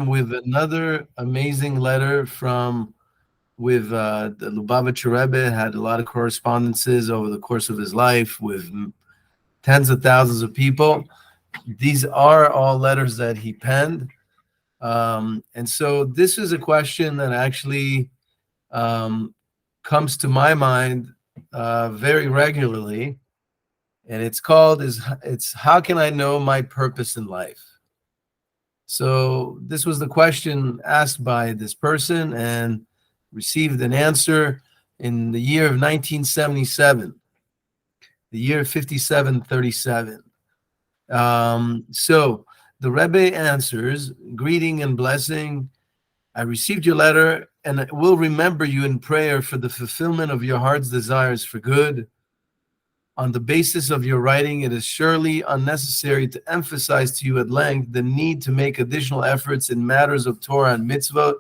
with another amazing letter from with the Lubavitcher Rebbe. Had a lot of correspondences over the course of his life with tens of thousands of people. These are all letters that he penned. And so this is a question that actually um, comes to my mind very regularly, and it's how can I know my purpose in life? So this was the question asked by this person and received an answer in the year of 1977, the year 5737. So the Rebbe answers, greeting and blessing. I received your letter and I will remember you in prayer for the fulfillment of your heart's desires for good. On the basis of your writing, it is surely unnecessary to emphasize to you at length the need to make additional efforts in matters of Torah and mitzvot,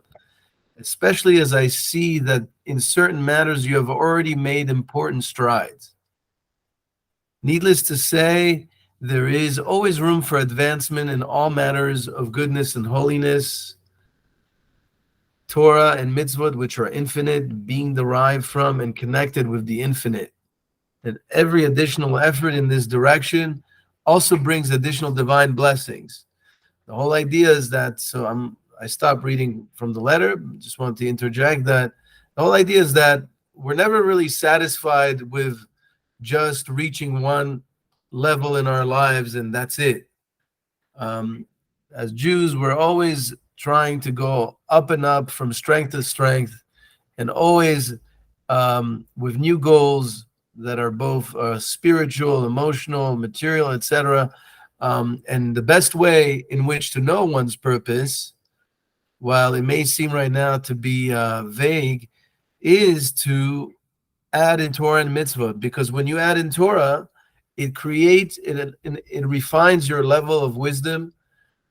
especially as I see that in certain matters you have already made important strides. Needless to say, there is always room for advancement in all matters of goodness and holiness, Torah and mitzvot, which are infinite, being derived from and connected with the infinite. And every additional effort in this direction also brings additional divine blessings. The whole idea is that, I stopped reading from the letter, just want to interject that the whole idea is that we're never really satisfied with just reaching one level in our lives and that's it. As Jews, we're always trying to go up and up from strength to strength, and always with new goals that are both spiritual, emotional, material, etc. And the best way in which to know one's purpose, while it may seem right now to be vague, is to add in Torah and mitzvah. Because when you add in Torah, it creates, it refines your level of wisdom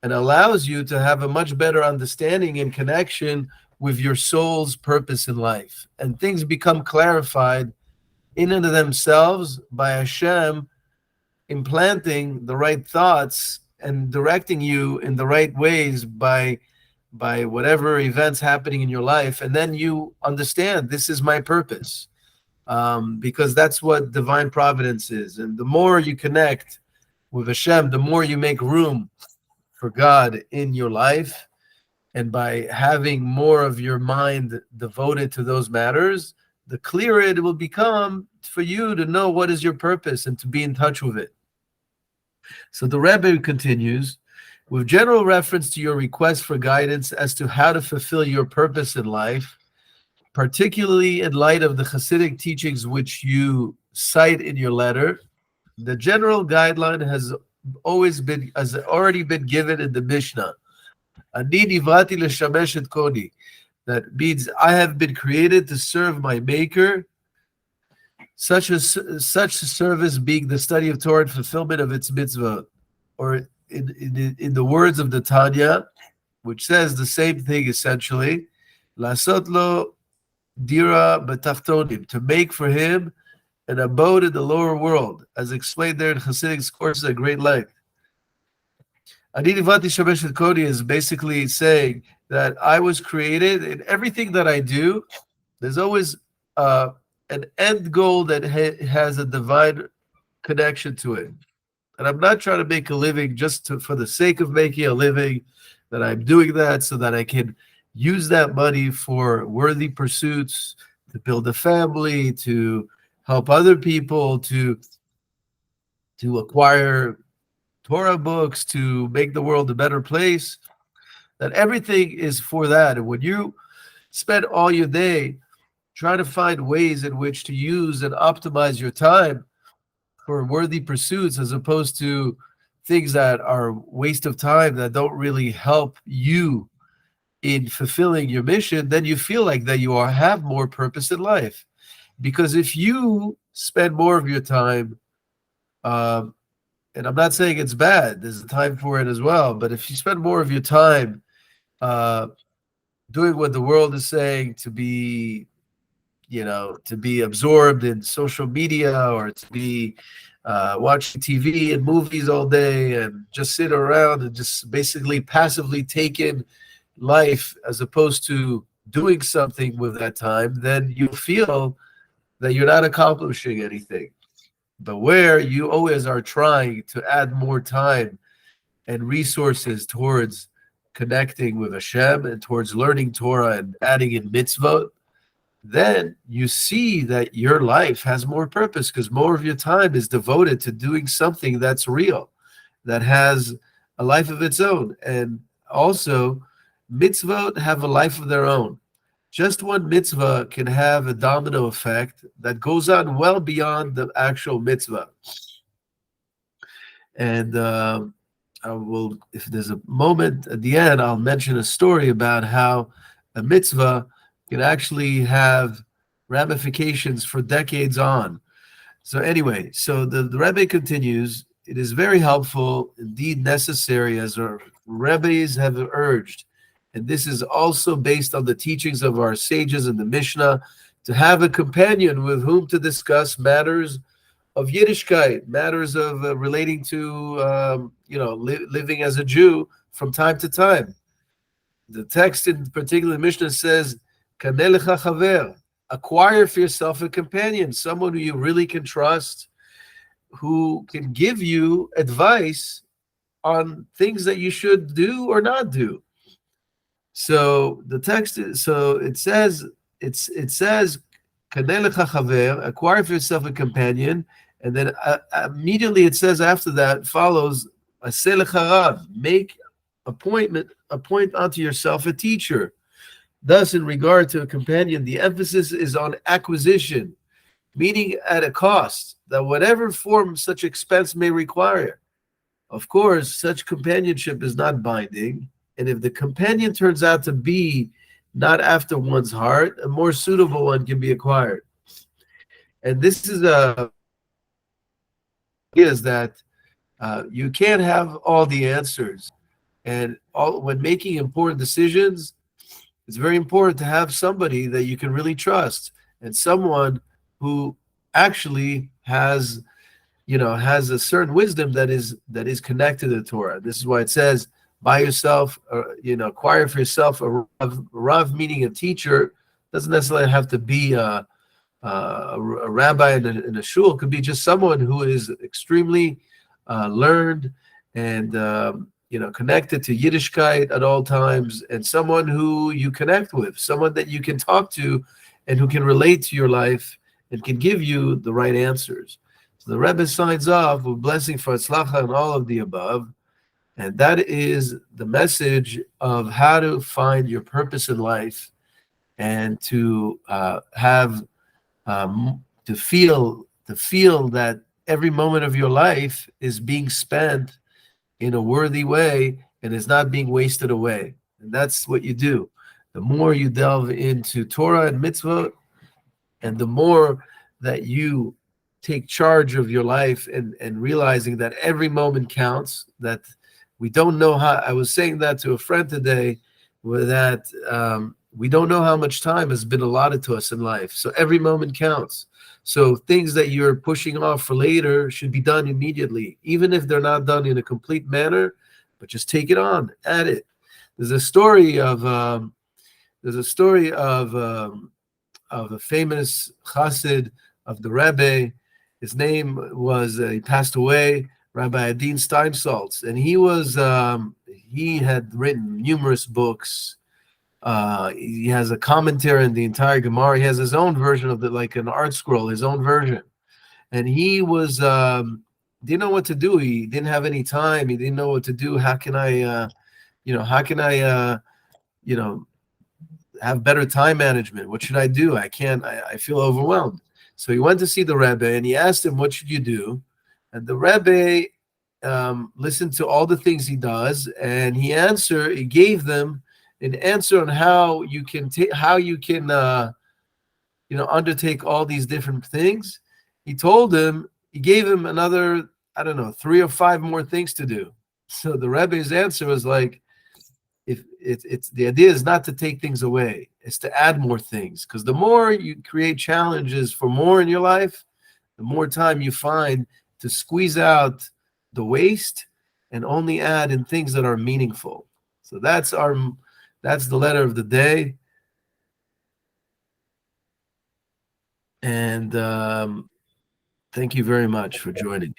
and allows you to have a much better understanding and connection with your soul's purpose in life. And things become clarified in and of themselves by Hashem implanting the right thoughts and directing you in the right ways by whatever events happening in your life. And then you understand, this is my purpose, because that's what divine providence is. And the more you connect with Hashem, the more you make room for God in your life. And by having more of your mind devoted to those matters, the clearer it will become for you to know what is your purpose and to be in touch with it. So the Rebbe continues, with general reference to your request for guidance as to how to fulfill your purpose in life, particularly in light of the Hasidic teachings which you cite in your letter, the general guideline has already been given in the Mishnah. Ani nivrati leshamesh et koni. That means I have been created to serve my Maker, such service being the study of Torah and fulfillment of its mitzvah. Or in the words of the Tanya, which says the same thing essentially, lasot lo dira b'tachtonim, to make for him an abode in the lower world, as explained there in Hasidic courses at great length. Ani nivrati shamesh et koni is basically saying that I was created, in everything that I do, there's always an end goal that has a divine connection to it. And I'm not trying to make a living for the sake of making a living, that I'm doing that so that I can use that money for worthy pursuits, to build a family, to help other people, to acquire Torah books, to make the world a better place. That everything is for that. And when you spend all your day trying to find ways in which to use and optimize your time for worthy pursuits, as opposed to things that are waste of time that don't really help you in fulfilling your mission, then you feel like that you have more purpose in life. Because if you spend more of your time, and I'm not saying it's bad, there's a time for it as well, but if you spend more of your time doing what the world is saying, to be absorbed in social media, or to be watching TV and movies all day and just sit around and just basically passively take in life as opposed to doing something with that time, then you feel that you're not accomplishing anything. But where you always are trying to add more time and resources towards connecting with Hashem and towards learning Torah and adding in mitzvot, then you see that your life has more purpose because more of your time is devoted to doing something that's real, that has a life of its own. And also, mitzvot have a life of their own. Just one mitzvah can have a domino effect that goes on well beyond the actual mitzvah. And I will, if there's a moment at the end, I'll mention a story about how a mitzvah can actually have ramifications for decades on. So anyway, so the Rebbe continues, it is very helpful, indeed necessary, as our Rebbes have urged, and this is also based on the teachings of our sages in the Mishnah, to have a companion with whom to discuss matters of Yiddishkeit, matters of relating to, living as a Jew from time to time. The text in particular, Mishnah says, "Kaneh lecha chaver," acquire for yourself a companion, someone who you really can trust, who can give you advice on things that you should do or not do. So the text, so it says, it says, "Kaneh lecha chaver," acquire for yourself a companion, and then immediately it says after that follows, "Aseh lecha rav," make appoint unto yourself a teacher. Thus, in regard to a companion, the emphasis is on acquisition, meaning at a cost, that whatever form such expense may require. Of course, such companionship is not binding, and if the companion turns out to be not after one's heart, a more suitable one can be acquired. And this is that you can't have all the answers, and when making important decisions, it's very important to have somebody that you can really trust, and someone who actually has a certain wisdom that is connected to the Torah. This is why it says, buy yourself, acquire for yourself a rav, meaning a teacher. Doesn't necessarily have to be a rabbi in a shul. It could be just someone who is extremely learned and connected to Yiddishkeit at all times, and someone who you connect with, someone that you can talk to and who can relate to your life and can give you the right answers. So the Rebbe signs off with blessing for Hatzlacha and all of the above, and that is the message of how to find your purpose in life and to have to feel that every moment of your life is being spent in a worthy way and is not being wasted away. And that's what you do. The more you delve into Torah and mitzvah, and the more that you take charge of your life and realizing that every moment counts, that we don't know how, I was saying that to a friend today, that we don't know how much time has been allotted to us in life. So every moment counts. So things that you're pushing off for later should be done immediately, even if they're not done in a complete manner, but just take it on, add it. There's a story of a famous chassid of the Rebbe. His name was, he passed away, Rabbi Adin Steinsaltz, and he had written numerous books. He has a commentary on the entire Gemara. He has his own version of it, like an art scroll, his own version. And he was didn't know what to do. He didn't have any time. He didn't know what to do. How can I have better time management? What should I do? I feel overwhelmed. So he went to see the Rebbe and he asked him, what should you do? And the Rebbe listened to all the things he does, and he gave them an answer on how you can undertake all these different things. He gave him another, 3 or 5 more things to do. So the Rebbe's answer was like, if it's the idea is not to take things away, it's to add more things, because the more you create challenges for more in your life, the more time you find to squeeze out the waste and only add in things that are meaningful. So that's our That's the letter of the day. And thank you very much for joining.